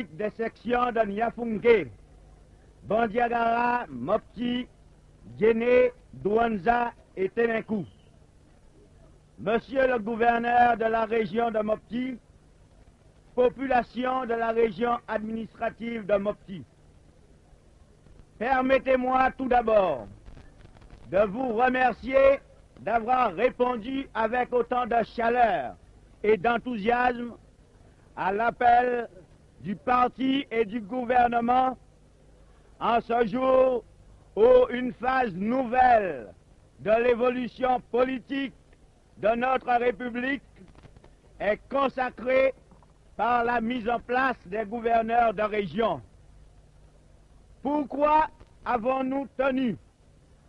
politique des sections de Niafunke, Bandiagara, Mopti, Djéné, Douanza et Téninkou. Monsieur le gouverneur de la région de Mopti, population de la région administrative de Mopti, permettez-moi tout d'abord de vous remercier d'avoir répondu avec autant de chaleur et d'enthousiasme à l'appel du parti et du gouvernement en ce jour où une phase nouvelle de l'évolution politique de notre République est consacrée par la mise en place des gouverneurs de région. Pourquoi avons-nous tenu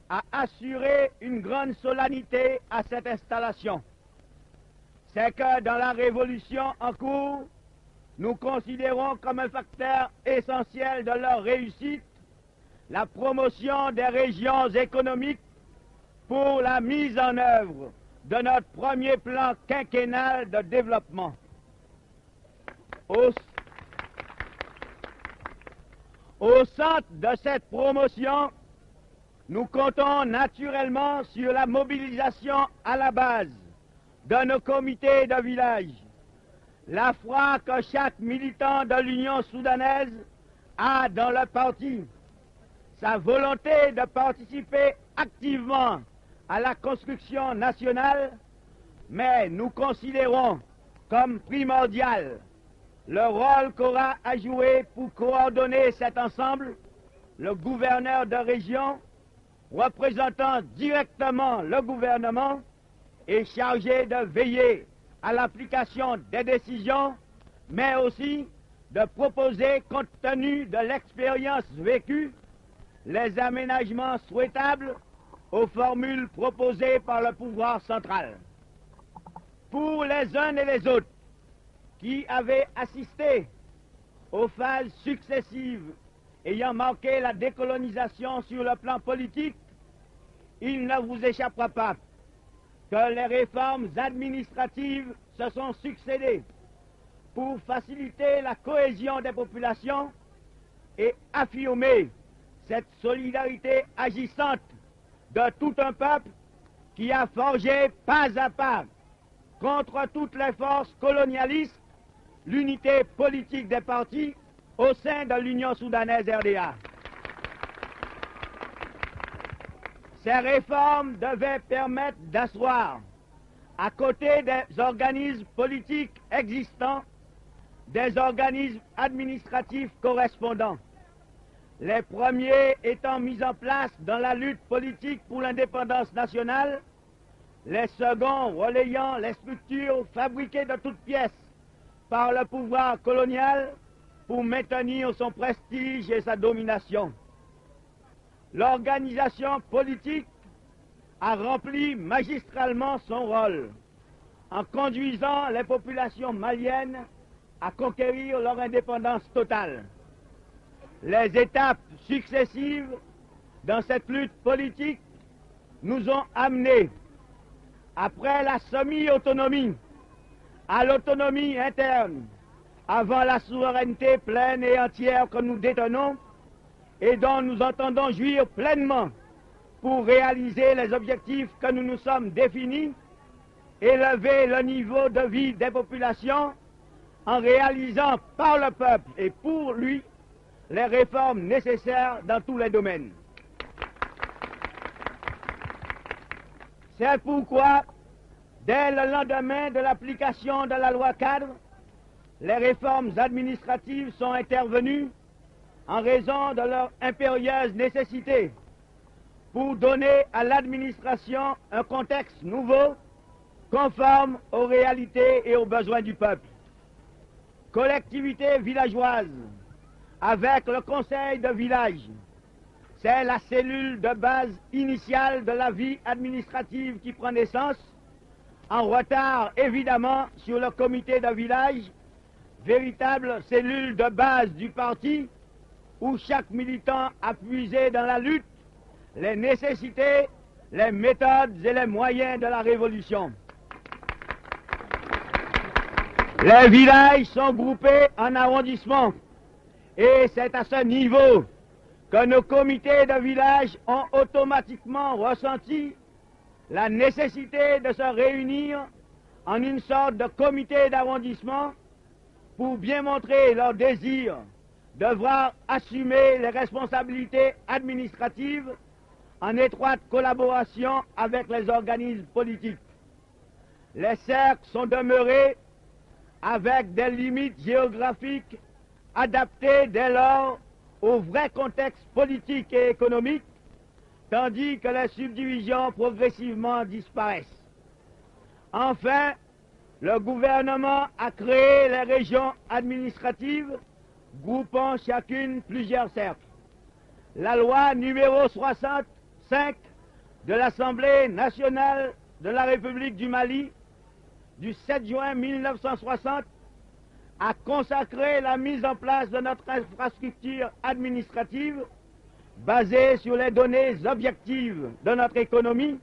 à assurer une grande solennité à cette installation? C'est que dans la révolution en cours, nous considérons comme un facteur essentiel de leur réussite la promotion des régions économiques pour la mise en œuvre de notre premier plan quinquennal de développement. Au centre de cette promotion, nous comptons naturellement sur la mobilisation à la base de nos comités de village, la foi que chaque militant de l'Union soudanaise a dans le parti, sa volonté de participer activement à la construction nationale, mais nous considérons comme primordial le rôle qu'aura à jouer pour coordonner cet ensemble le gouverneur de région, représentant directement le gouvernement et chargé de veiller à l'application des décisions, mais aussi de proposer, compte tenu de l'expérience vécue, les aménagements souhaitables aux formules proposées par le pouvoir central. Pour les uns et les autres qui avaient assisté aux phases successives ayant marqué la décolonisation sur le plan politique, il ne vous échappera pas que les réformes administratives se sont succédées pour faciliter la cohésion des populations et affirmer cette solidarité agissante de tout un peuple qui a forgé pas à pas, contre toutes les forces colonialistes, l'unité politique des partis au sein de l'Union soudanaise RDA. Ces réformes devaient permettre d'asseoir, à côté des organismes politiques existants, des organismes administratifs correspondants. Les premiers étant mis en place dans la lutte politique pour l'indépendance nationale, les seconds relayant les structures fabriquées de toutes pièces par le pouvoir colonial pour maintenir son prestige et sa domination. L'organisation politique a rempli magistralement son rôle en conduisant les populations maliennes à conquérir leur indépendance totale. Les étapes successives dans cette lutte politique nous ont amenés, après la semi-autonomie, à l'autonomie interne, avant la souveraineté pleine et entière que nous détenons et dont nous entendons jouir pleinement pour réaliser les objectifs que nous nous sommes définis, élever le niveau de vie des populations en réalisant par le peuple et pour lui les réformes nécessaires dans tous les domaines. C'est pourquoi, dès le lendemain de l'application de la loi cadre, les réformes administratives sont intervenues en raison de leur impérieuse nécessité pour donner à l'administration un contexte nouveau, conforme aux réalités et aux besoins du peuple. Collectivité villageoise, avec le conseil de village, c'est la cellule de base initiale de la vie administrative qui prend naissance, en retard évidemment sur le comité de village, véritable cellule de base du parti, où chaque militant a puisé dans la lutte les nécessités, les méthodes et les moyens de la révolution. Les villages sont groupés en arrondissements Et c'est à ce niveau que nos comités de village ont automatiquement ressenti la nécessité de se réunir en une sorte de comité d'arrondissement pour bien montrer leur désir de voir assumer les responsabilités administratives en étroite collaboration avec les organismes politiques. Les cercles sont demeurés avec des limites géographiques adaptées dès lors au vrai contexte politique et économique, tandis que les subdivisions progressivement disparaissent. Enfin, le gouvernement a créé les régions administratives, groupant chacune plusieurs cercles. La loi numéro 65 de l'Assemblée nationale de la République du Mali du 7 juin 1960 a consacré la mise en place de notre infrastructure administrative basée sur les données objectives de notre économie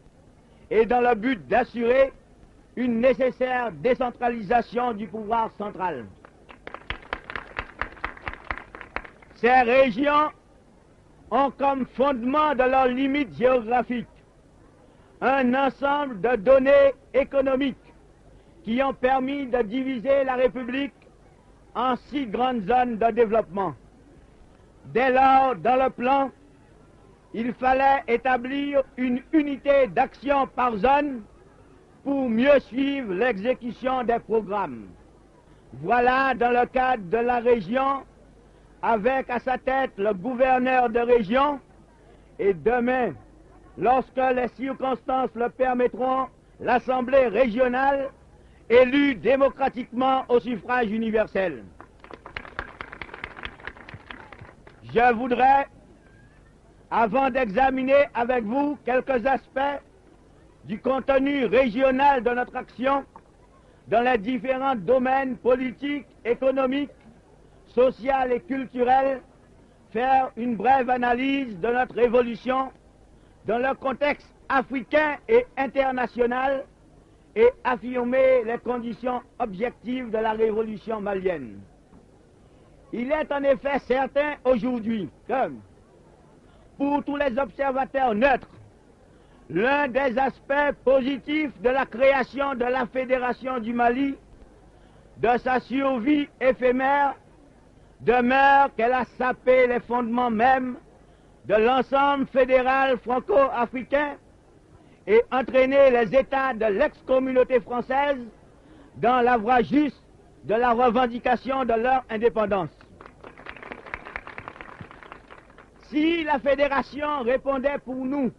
et dans le but d'assurer une nécessaire décentralisation du pouvoir central. Ces régions ont comme fondement de leurs limites géographiques un ensemble de données économiques qui ont permis de diviser la République en 6 grandes zones de développement. Dès lors, dans le plan, il fallait établir une unité d'action par zone pour mieux suivre l'exécution des programmes. Voilà, dans le cadre de la région, avec à sa tête le gouverneur de région, et demain, lorsque les circonstances le permettront, l'Assemblée régionale, élue démocratiquement au suffrage universel. Je voudrais, avant d'examiner avec vous quelques aspects du contenu régional de notre action dans les différents domaines politiques, économiques, social et culturel, faire une brève analyse de notre évolution dans le contexte africain et international et affirmer les conditions objectives de la révolution malienne. Il est en effet certain aujourd'hui que, pour tous les observateurs neutres, l'un des aspects positifs de la création de la Fédération du Mali, de sa survie éphémère, demeure qu'elle a sapé les fondements mêmes de l'ensemble fédéral franco-africain et entraîné les États de l'ex-communauté française dans la voie juste de la revendication de leur indépendance. Si la Fédération répondait pour nous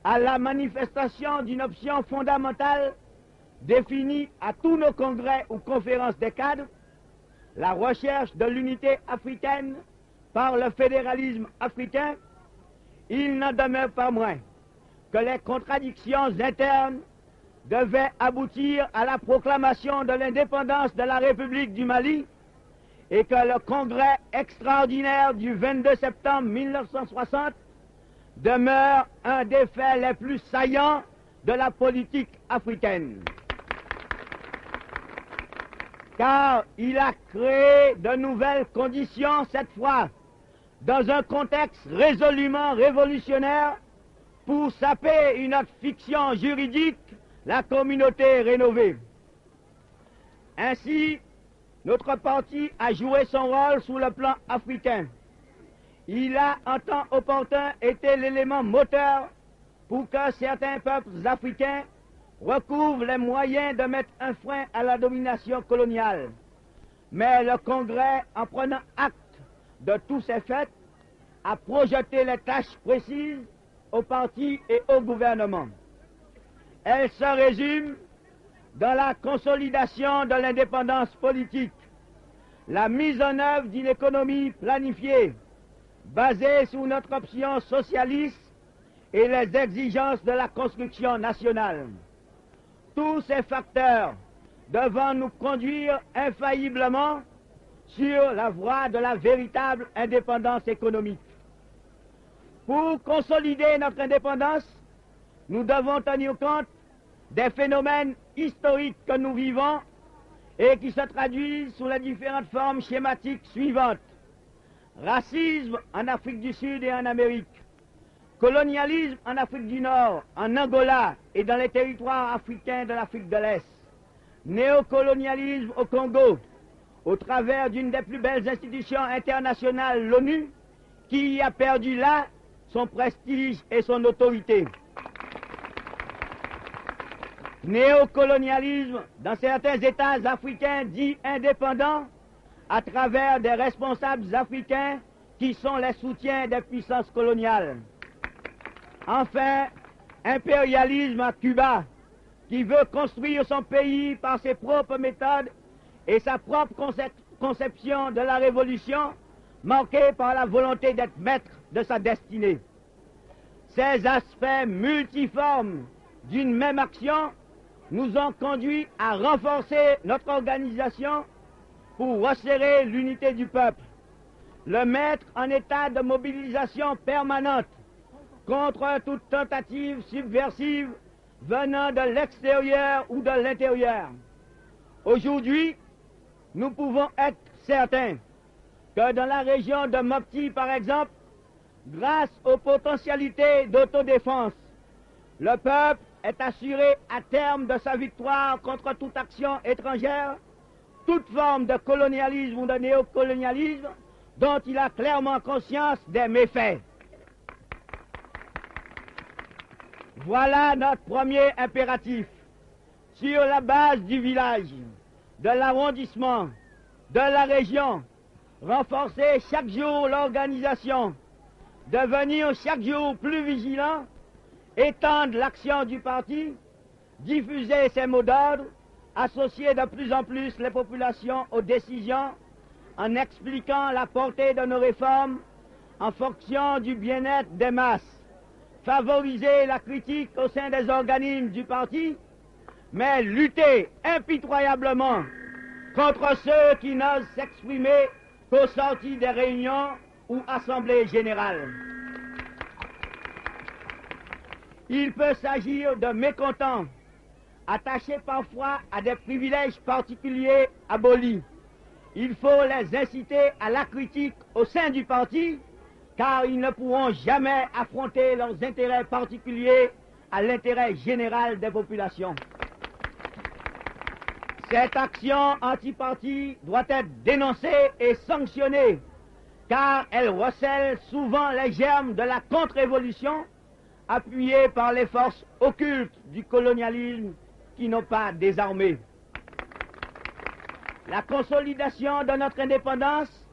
à la manifestation d'une option fondamentale définie à tous nos congrès ou conférences des cadres, la recherche de l'unité africaine par le fédéralisme africain, il n'en demeure pas moins que les contradictions internes devaient aboutir à la proclamation de l'indépendance de la République du Mali et que le congrès extraordinaire du 22 septembre 1960 demeure un des faits les plus saillants de la politique africaine. Car il a créé de nouvelles conditions, cette fois, dans un contexte résolument révolutionnaire, pour saper une autre fiction juridique, la communauté rénovée. Ainsi, notre parti a joué son rôle sur le plan africain. Il a, en temps opportun, été l'élément moteur pour que certains peuples africains recouvre les moyens de mettre un frein à la domination coloniale. Mais le Congrès, en prenant acte de tous ces faits, a projeté les tâches précises aux partis et au gouvernement. Elles se résument dans la consolidation de l'indépendance politique, la mise en œuvre d'une économie planifiée, basée sur notre option socialiste et les exigences de la construction nationale. Tous ces facteurs devant nous conduire infailliblement sur la voie de la véritable indépendance économique. Pour consolider notre indépendance, nous devons tenir compte des phénomènes historiques que nous vivons et qui se traduisent sous les différentes formes schématiques suivantes. racisme en Afrique du Sud et en Amérique, colonialisme en Afrique du Nord, en Angola et dans les territoires africains de l'Afrique de l'Est, néocolonialisme au Congo, au travers d'une des plus belles institutions internationales, l'ONU, qui a perdu là son prestige et son autorité. Néocolonialisme dans certains États africains dits indépendants, à travers des responsables africains qui sont les soutiens des puissances coloniales. Enfin, impérialisme à Cuba, qui veut construire son pays par ses propres méthodes et sa propre conception de la révolution, marquée par la volonté d'être maître de sa destinée. Ces aspects multiformes d'une même action nous ont conduits à renforcer notre organisation pour resserrer l'unité du peuple, le mettre en état de mobilisation permanente contre toute tentative subversive venant de l'extérieur ou de l'intérieur. Aujourd'hui, nous pouvons être certains que dans la région de Mopti, par exemple, grâce aux potentialités d'autodéfense, le peuple est assuré à terme de sa victoire contre toute action étrangère, toute forme de colonialisme ou de néocolonialisme dont il a clairement conscience des méfaits. Voilà notre premier impératif. Sur la base du village, de l'arrondissement, de la région, renforcer chaque jour l'organisation, devenir chaque jour plus vigilant, étendre l'action du parti, diffuser ses mots d'ordre, associer de plus en plus les populations aux décisions, en expliquant la portée de nos réformes en fonction du bien-être des masses, favoriser la critique au sein des organismes du parti, mais lutter impitoyablement contre ceux qui n'osent s'exprimer qu'aux sorties des réunions ou assemblées générales. Il peut s'agir de mécontents, attachés parfois à des privilèges particuliers abolis. Il faut les inciter à la critique au sein du parti, car ils ne pourront jamais affronter leurs intérêts particuliers à l'intérêt général des populations. Cette action anti-parti doit être dénoncée et sanctionnée, car elle recèle souvent les germes de la contre-révolution, appuyée par les forces occultes du colonialisme qui n'ont pas désarmé. La consolidation de notre indépendance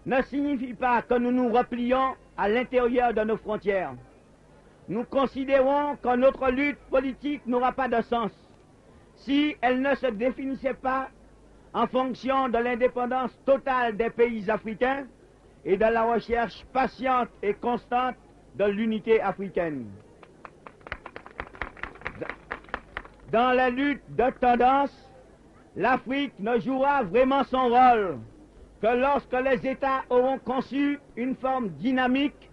ne signifie pas que nous nous replions à l'intérieur de nos frontières. Nous considérons que notre lutte politique n'aura pas de sens si elle ne se définissait pas en fonction de l'indépendance totale des pays africains et de la recherche patiente et constante de l'unité africaine. Dans la lutte de tendance, l'Afrique ne jouera vraiment son rôle que lorsque les États auront conçu une forme dynamique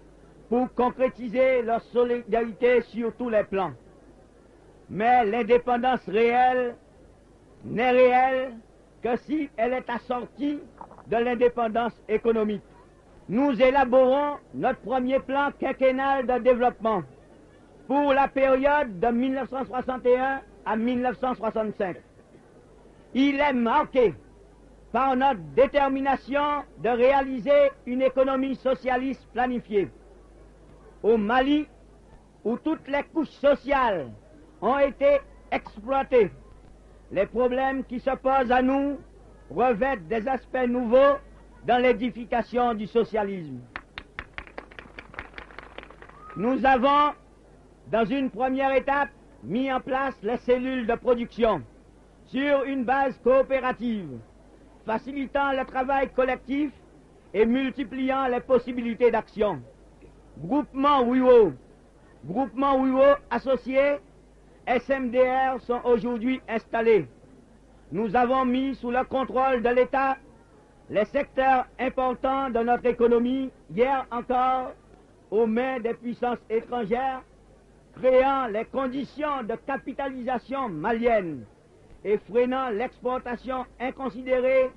pour concrétiser leur solidarité sur tous les plans. Mais l'indépendance réelle n'est réelle que si elle est assortie de l'indépendance économique. Nous élaborons notre premier plan quinquennal de développement pour la période de 1961 à 1965. Il est marqué par notre détermination de réaliser une économie socialiste planifiée. Au Mali, où toutes les couches sociales ont été exploitées, les problèmes qui se posent à nous revêtent des aspects nouveaux dans l'édification du socialisme. Nous avons, dans une première étape, mis en place les cellules de production sur une base coopérative, facilitant le travail collectif et multipliant les possibilités d'action. Groupements ruraux associés, SMDR sont aujourd'hui installés. Nous avons mis sous le contrôle de l'État les secteurs importants de notre économie, hier encore aux mains des puissances étrangères, créant les conditions de capitalisation malienne et freinant l'exportation inconsidérée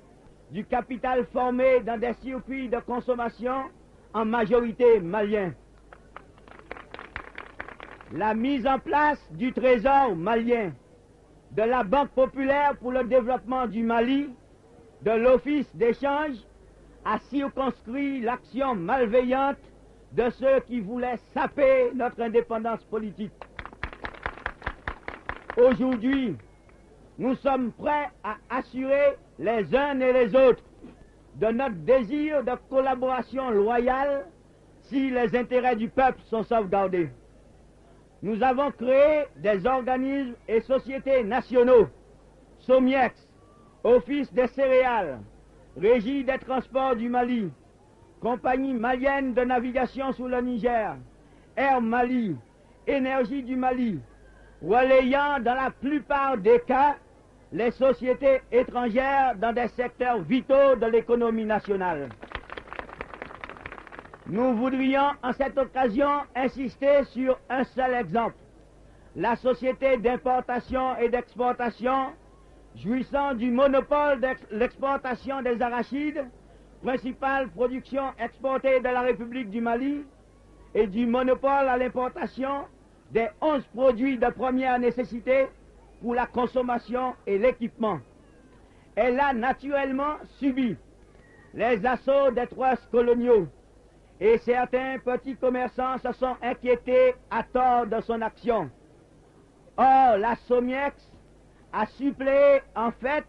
du capital formé dans des circuits de consommation en majorité maliens. La mise en place du Trésor malien, de la Banque populaire pour le développement du Mali, de l'Office d'échange, a circonscrit l'action malveillante de ceux qui voulaient saper notre indépendance politique. Aujourd'hui, nous sommes prêts à assurer les uns et les autres de notre désir de collaboration loyale si les intérêts du peuple sont sauvegardés. Nous avons créé des organismes et sociétés nationaux, SOMIEX, Office des céréales, Régie des transports du Mali, Compagnie malienne de navigation sur le Niger, Air Mali, Énergie du Mali, relayant dans la plupart des cas les sociétés étrangères dans des secteurs vitaux de l'économie nationale. Nous voudrions en cette occasion insister sur un seul exemple. La société d'importation et d'exportation, jouissant du monopole de l'exportation des arachides, principale production exportée de la République du Mali, et du monopole à l'importation des 11 produits de première nécessité pour la consommation et l'équipement. Elle a naturellement subi les assauts des trusts coloniaux et certains petits commerçants se sont inquiétés à tort de son action. Or, la SOMIEX a suppléé en fait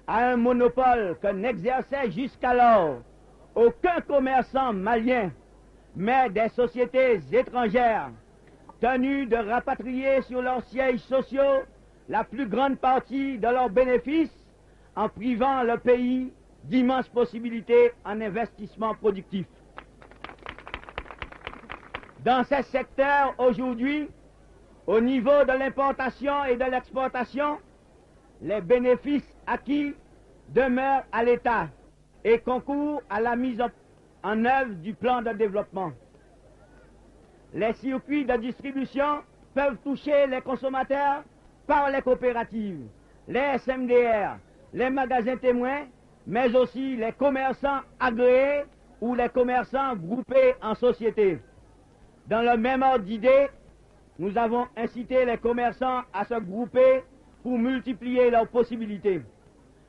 à un monopole que n'exerçait jusqu'alors aucun commerçant malien, mais des sociétés étrangères tenues de rapatrier sur leurs sièges sociaux la plus grande partie de leurs bénéfices en privant le pays d'immenses possibilités en investissement productif. Dans ces secteurs, aujourd'hui, au niveau de l'importation et de l'exportation, les bénéfices acquis demeurent à l'État et concourent à la mise en œuvre du plan de développement. Les circuits de distribution peuvent toucher les consommateurs par les coopératives, les SMDR, les magasins témoins, mais aussi les commerçants agréés ou les commerçants groupés en société. Dans le même ordre d'idée, nous avons incité les commerçants à se grouper pour multiplier leurs possibilités.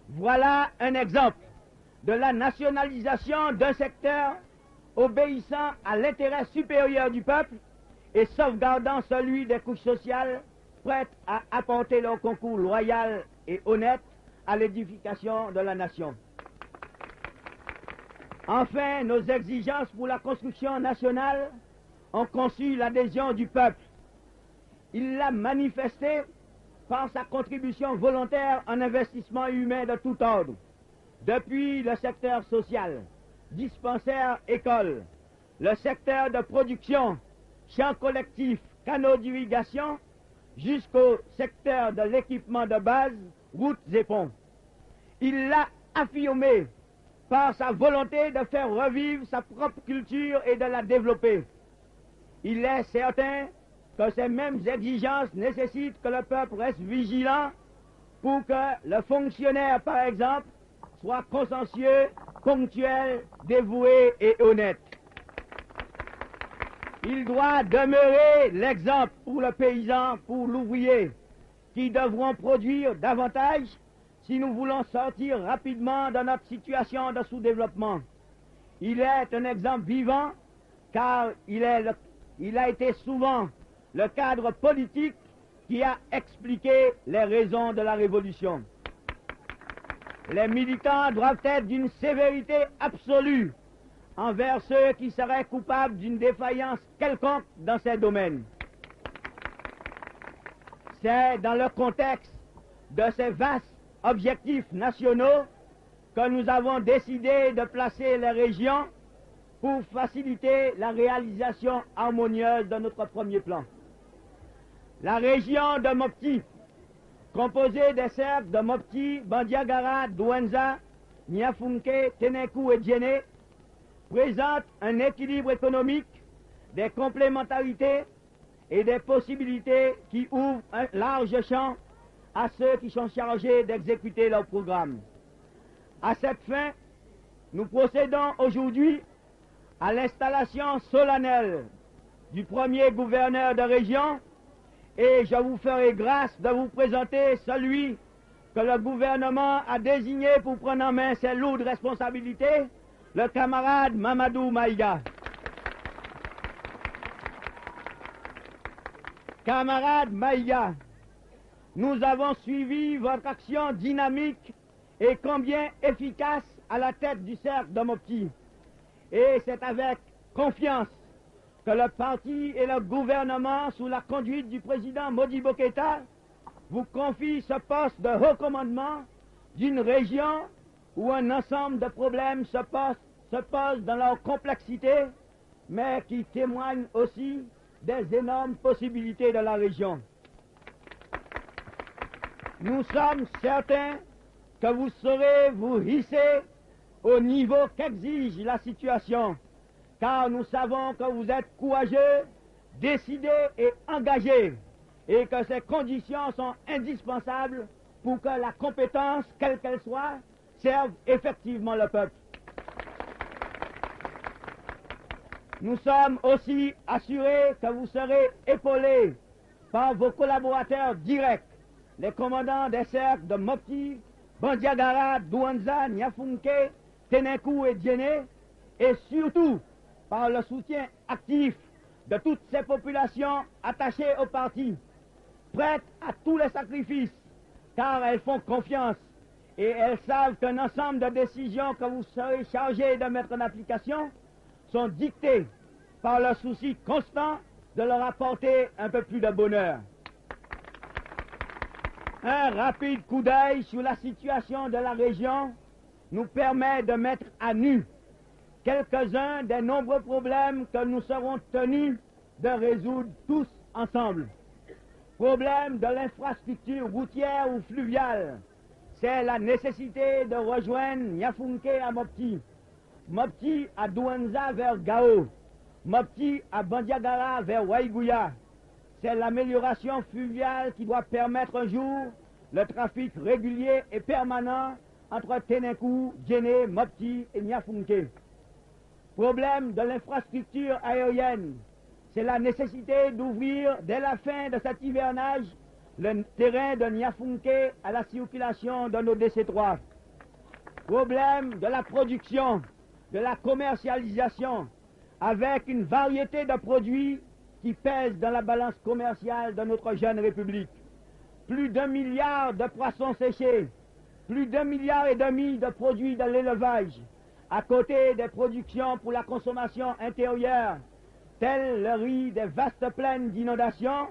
Voilà un exemple de la nationalisation d'un secteur obéissant à l'intérêt supérieur du peuple et sauvegardant celui des couches sociales prêtes à apporter leur concours loyal et honnête à l'édification de la nation. Enfin, nos exigences pour la construction nationale ont conçu l'adhésion du peuple. Il l'a manifesté par sa contribution volontaire en investissement humain de tout ordre, depuis le secteur social, dispensaire, école, le secteur de production, champs collectifs, canaux d'irrigation, jusqu'au secteur de l'équipement de base, routes et ponts. Il l'a affirmé par sa volonté de faire revivre sa propre culture et de la développer. Il est certain que ces mêmes exigences nécessitent que le peuple reste vigilant pour que le fonctionnaire, par exemple, soit consciencieux, ponctuel, dévoué et honnête. Il doit demeurer l'exemple pour le paysan, pour l'ouvrier, qui devront produire davantage si nous voulons sortir rapidement de notre situation de sous-développement. Il est un exemple vivant car il a été souvent le cadre politique qui a expliqué les raisons de la révolution. Les militants doivent être d'une sévérité absolue envers ceux qui seraient coupables d'une défaillance quelconque dans ces domaines. C'est dans le contexte de ces vastes objectifs nationaux que nous avons décidé de placer les régions pour faciliter la réalisation harmonieuse de notre premier plan. La région de Mopti, composée des cercles de Mopti, Bandiagara, Douenza, Niafunke, Tenekou et Djéné, présente un équilibre économique, des complémentarités et des possibilités qui ouvrent un large champ à ceux qui sont chargés d'exécuter leur programme. À cette fin, nous procédons aujourd'hui à l'installation solennelle du premier gouverneur de région et je vous ferai grâce de vous présenter celui que le gouvernement a désigné pour prendre en main ses lourdes responsabilités, le camarade Mamadou Maïga. Camarade Maïga, nous avons suivi votre action dynamique et combien efficace à la tête du cercle de Mopti. Et c'est avec confiance que le parti et le gouvernement, sous la conduite du président Modibo Keïta, vous confient ce poste de haut commandement d'une région où un ensemble de problèmes se posent dans leur complexité, mais qui témoignent aussi des énormes possibilités de la région. Nous sommes certains que vous saurez vous hisser au niveau qu'exige la situation, car nous savons que vous êtes courageux, décidés et engagés, et que ces conditions sont indispensables pour que la compétence, quelle qu'elle soit, serve effectivement le peuple. Nous sommes aussi assurés que vous serez épaulés par vos collaborateurs directs, les commandants des cercles de Mopti, Bandiagara, Douanza, Niafunke, Ténékou et Djéné, et surtout par le soutien actif de toutes ces populations attachées au parti, prêtes à tous les sacrifices, car elles font confiance et elles savent qu'un ensemble de décisions que vous serez chargés de mettre en application sont dictées par le souci constant de leur apporter un peu plus de bonheur. Un rapide coup d'œil sur la situation de la région nous permet de mettre à nu quelques-uns des nombreux problèmes que nous serons tenus de résoudre tous ensemble. Problème de l'infrastructure routière ou fluviale, c'est la nécessité de rejoindre Niafunke à Mopti, Mopti à Douanza vers Gao, Mopti à Bandiagara vers Waïgouya. C'est l'amélioration fluviale qui doit permettre un jour le trafic régulier et permanent entre Ténékou, Djéné, Mopti et Niafunke. Problème de l'infrastructure aérienne, c'est la nécessité d'ouvrir dès la fin de cet hivernage le terrain de Niafunke à la circulation de nos DC-3. Problème de la production, de la commercialisation, avec une variété de produits qui pèsent dans la balance commerciale de notre jeune République. Plus d'1 milliard de poissons séchés, plus d'1,5 milliard de produits de l'élevage, à côté des productions pour la consommation intérieure, telles le riz des vastes plaines d'inondation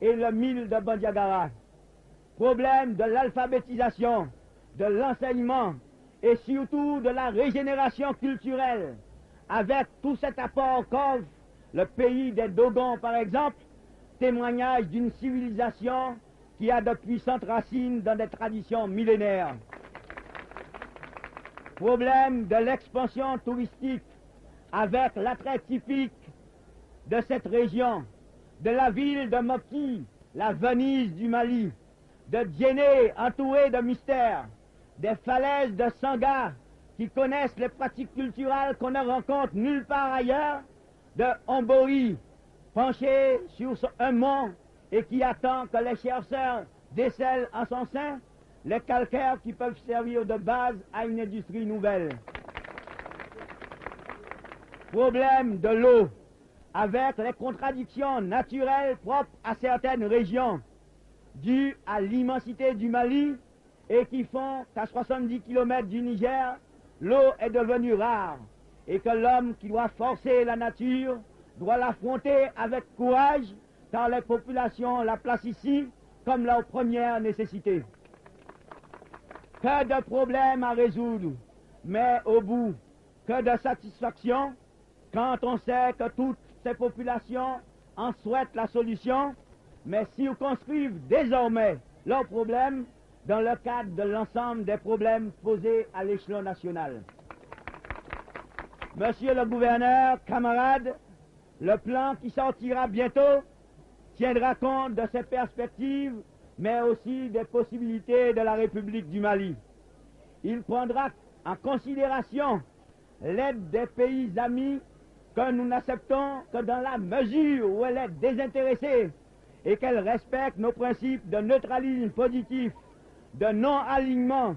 et le mil de Bandiagara. Problème de l'alphabétisation, de l'enseignement et surtout de la régénération culturelle, avec tout cet apport qu'offre le pays des Dogons par exemple, témoignage d'une civilisation qui a de puissantes racines dans des traditions millénaires. Problème de l'expansion touristique, avec l'attrait typique de cette région, de la ville de Mopti, la Venise du Mali, de Djéné entourée de mystères, des falaises de Sanga qui connaissent les pratiques culturelles qu'on ne rencontre nulle part ailleurs, de Ombori, penché sur un mont et qui attend que les chercheurs décèlent en son sein les calcaires qui peuvent servir de base à une industrie nouvelle. Problème de l'eau, avec les contradictions naturelles propres à certaines régions, dues à l'immensité du Mali et qui font qu'à 70 km du Niger, l'eau est devenue rare et que l'homme qui doit forcer la nature doit l'affronter avec courage car les populations la placent ici comme leur première nécessité. Que de problèmes à résoudre, mais au bout, que de satisfaction quand on sait que toutes ces populations en souhaitent la solution, mais circonscrivent désormais leurs problèmes dans le cadre de l'ensemble des problèmes posés à l'échelon national. Monsieur le gouverneur, camarades, le plan qui sortira bientôt tiendra compte de ces perspectives, mais aussi des possibilités de la République du Mali. Il prendra en considération l'aide des pays amis que nous n'acceptons que dans la mesure où elle est désintéressée et qu'elle respecte nos principes de neutralisme positif, de non-alignement,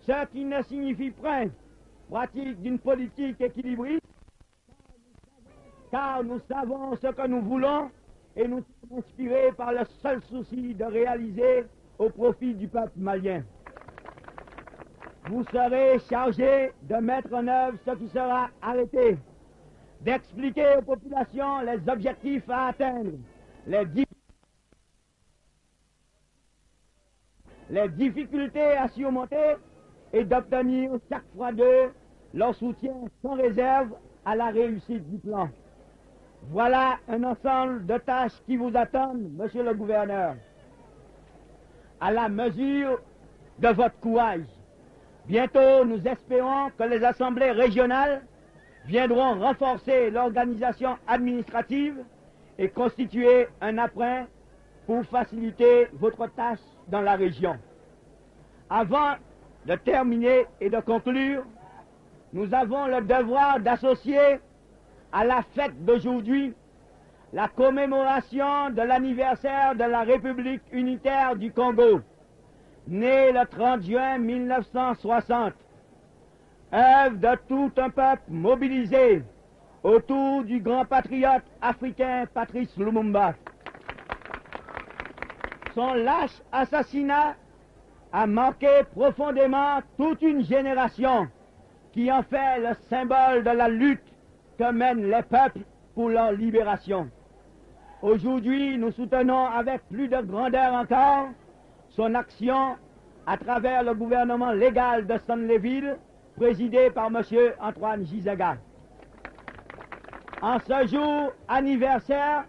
ce qui ne signifie point pratique d'une politique équilibriste, car nous savons ce que nous voulons et nous sommes inspirés par le seul souci de réaliser au profit du peuple malien. Vous serez chargés de mettre en œuvre ce qui sera arrêté, d'expliquer aux populations les objectifs à atteindre, les difficultés à surmonter et d'obtenir chaque fois d'eux leur soutien sans réserve à la réussite du plan. Voilà un ensemble de tâches qui vous attendent, monsieur le gouverneur, à la mesure de votre courage. Bientôt, nous espérons que les assemblées régionales viendront renforcer l'organisation administrative et constituer un appoint pour faciliter votre tâche dans la région. Avant de terminer et de conclure, nous avons le devoir d'associer à la fête d'aujourd'hui la commémoration de l'anniversaire de la République unitaire du Congo, née le 30 juin 1960, œuvre de tout un peuple mobilisé autour du grand patriote africain Patrice Lumumba. Son lâche assassinat a marqué profondément toute une génération qui en fait le symbole de la lutte que mènent les peuples pour leur libération. Aujourd'hui, nous soutenons avec plus de grandeur encore son action à travers le gouvernement légal de Stanleyville, présidé par M. Antoine Gizenga. En ce jour anniversaire,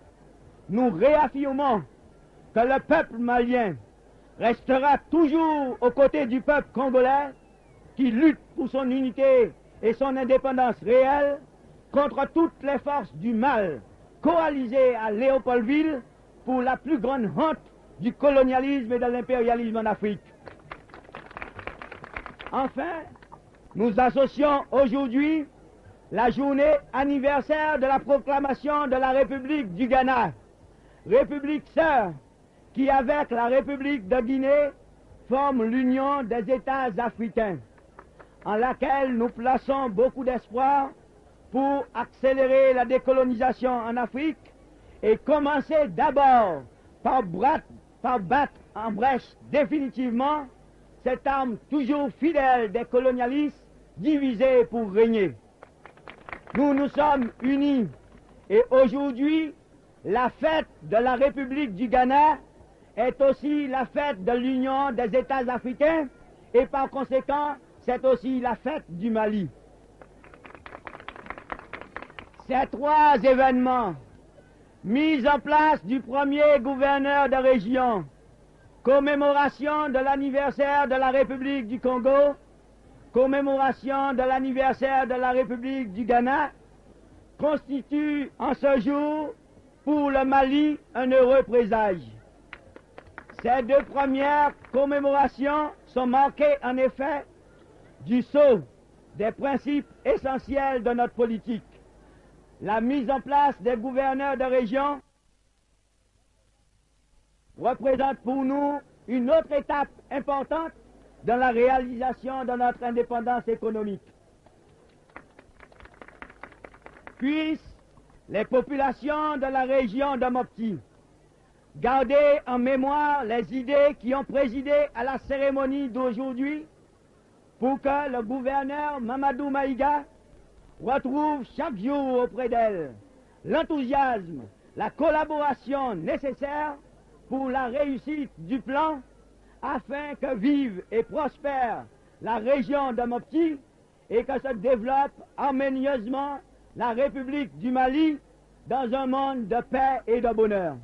nous réaffirmons que le peuple malien restera toujours aux côtés du peuple congolais qui lutte pour son unité et son indépendance réelle contre toutes les forces du mal coalisées à Léopoldville pour la plus grande honte du colonialisme et de l'impérialisme en Afrique. Enfin, nous associons aujourd'hui la journée anniversaire de la proclamation de la République du Ghana, République sœur qui, avec la République de Guinée, forme l'Union des États africains, en laquelle nous plaçons beaucoup d'espoir pour accélérer la décolonisation en Afrique et commencer d'abord par battre en brèche définitivement cette arme toujours fidèle des colonialistes divisés pour régner. Nous nous sommes unis et aujourd'hui, la fête de la République du Ghana est aussi la fête de l'Union des États africains et par conséquent, c'est aussi la fête du Mali. Ces trois événements, mise en place du premier gouverneur de région, commémoration de l'anniversaire de la République du Congo, commémoration de l'anniversaire de la République du Ghana, constituent en ce jour pour le Mali un heureux présage. Ces deux premières commémorations sont marquées en effet du sceau des principes essentiels de notre politique. La mise en place des gouverneurs de région représente pour nous une autre étape importante dans la réalisation de notre indépendance économique. Puissent les populations de la région de Mopti garder en mémoire les idées qui ont présidé à la cérémonie d'aujourd'hui pour que le gouverneur Mamadou Maïga retrouve chaque jour auprès d'elle l'enthousiasme, la collaboration nécessaire pour la réussite du plan afin que vive et prospère la région de Mopti et que se développe harmonieusement la République du Mali dans un monde de paix et de bonheur.